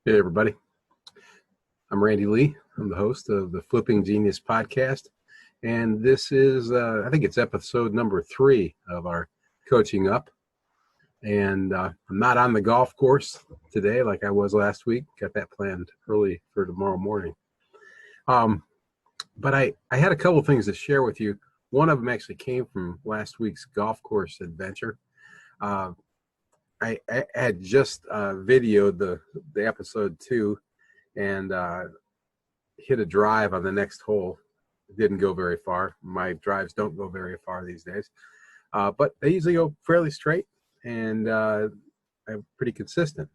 Hey, everybody. I'm Randy Lee. I'm the host of the Flipping Genius podcast. And this is, I think it's episode number 3 of our Coaching Up. And I'm not on the golf course today like I was last week. Got that planned early for tomorrow morning. But I had a couple things to share with you. One of them actually came from last week's golf course adventure. I had just videoed the episode 2 and hit a drive on the next hole. It didn't go very far. My drives don't go very far these days, but they usually go fairly straight and I'm pretty consistent.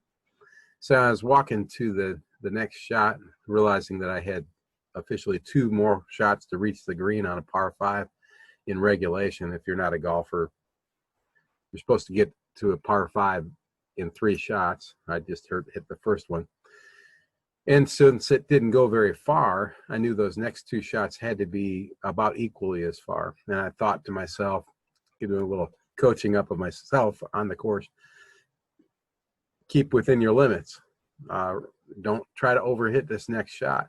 So I was walking to the next shot, realizing that I had officially 2 more shots to reach the green on a par 5 in regulation. If you're not a golfer, you're supposed to get to a par 5 in 3 shots. I just hit the first one. And since it didn't go very far, I knew those next 2 shots had to be about equally as far. And I thought to myself, doing a little coaching up of myself on the course, keep within your limits. Don't try to overhit this next shot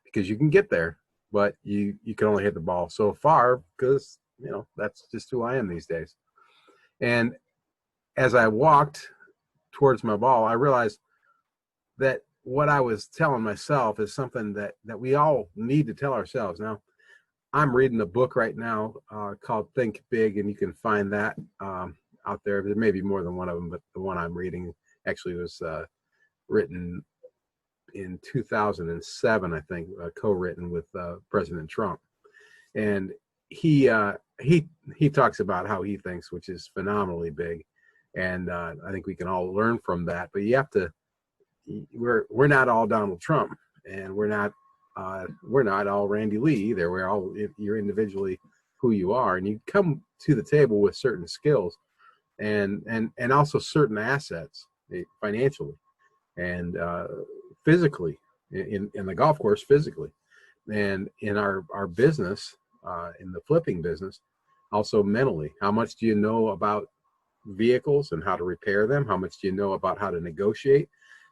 because you can get there, but you can only hit the ball so far because, that's just who I am these days. And as I walked towards my ball, I realized that what I was telling myself is something that we all need to tell ourselves. Now, I'm reading a book right now called Think Big, and you can find that out there. There may be more than one of them, but the one I'm reading actually was written in 2007, I think, co-written with President Trump. And he talks about how he thinks, which is phenomenally big. And I think we can all learn from that. But you have to, we're not all Donald Trump, and we're not all Randy Lee either. You're individually who you are, and you come to the table with certain skills and also certain assets financially and physically in the golf course, physically, and in our business, in the flipping business, also mentally. How much do you know about vehicles and how to repair them? How much do you know about how to negotiate?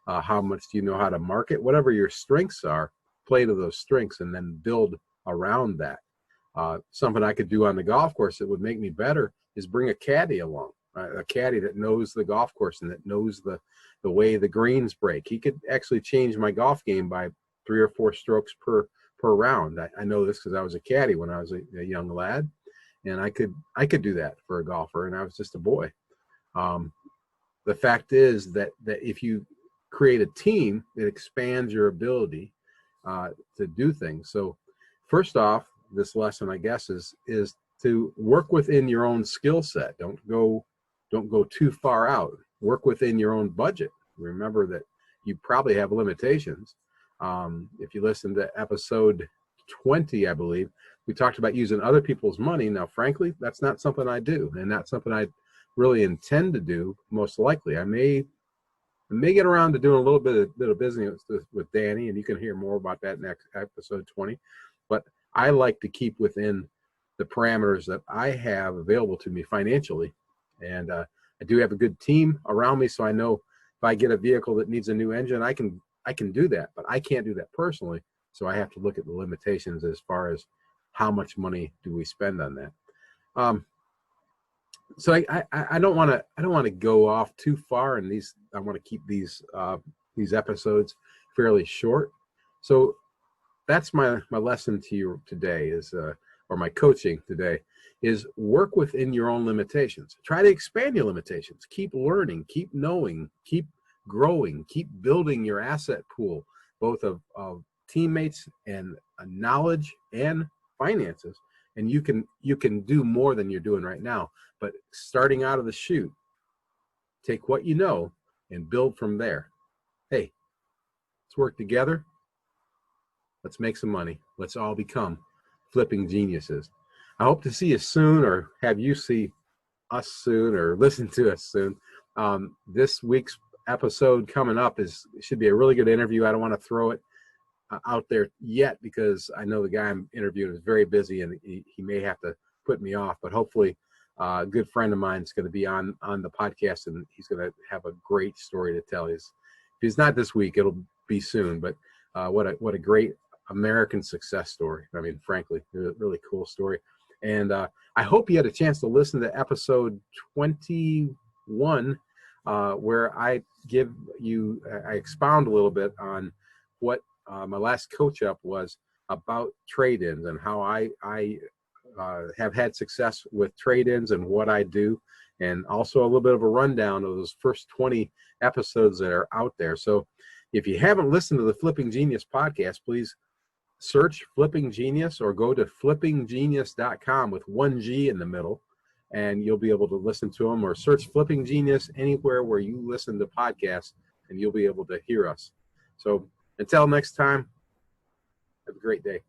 How much do you know how to market? Whatever your strengths are, play to those strengths and then build around that. Something I could do on the golf course that would make me better is bring a caddy along, right? A caddy that knows the golf course and that knows the way the greens break. He could actually change my golf game by 3 or 4 strokes per round. I know this because I was a caddy when I was a young lad, and I could do that for a golfer, and I was just a boy. The fact is that if you create a team, it expands your ability to do things. So first off, this lesson, I guess, is to work within your own skill set. Don't go too far out. Work within your own budget. Remember that you probably have limitations. If you listen to episode 20, I believe, we talked about using other people's money. Now, frankly, that's not something I do, and not something I really intend to do. Most likely, I may get around to doing a little bit of business with Danny, and you can hear more about that next episode 20. But I like to keep within the parameters that I have available to me financially, and I do have a good team around me, so I know if I get a vehicle that needs a new engine, I can do that, but I can't do that personally. So I have to look at the limitations as far as how much money do we spend on that. So I don't want to go off too far, and I want to keep these episodes fairly short. So that's my lesson to you today is, or my coaching today is, work within your own limitations. Try to expand your limitations. Keep learning, keep knowing, keep growing, keep building your asset pool, both of teammates and knowledge and finances. And you can do more than you're doing right now. But starting out of the chute, take what you know and build from there. Hey, let's work together. Let's make some money. Let's all become flipping geniuses. I hope to see you soon, or have you see us soon, or listen to us soon. This week's episode coming up should be a really good interview. I don't want to throw it out there yet because I know the guy I'm interviewing is very busy, and he may have to put me off, but hopefully a good friend of mine is going to be on the podcast, and he's going to have a great story to tell. If he's not this week, it'll be soon. But what a great American success story. I mean, frankly, really cool story. And I hope you had a chance to listen to episode 21, where I expound a little bit on what my last coach up was about trade-ins and how I have had success with trade-ins and what I do, and also a little bit of a rundown of those first 20 episodes that are out there. So if you haven't listened to the Flipping Genius podcast, please search Flipping Genius or go to flippinggenius.com with one G in the middle, and you'll be able to listen to them, or search Flipping Genius anywhere where you listen to podcasts, and you'll be able to hear us. So until next time, have a great day.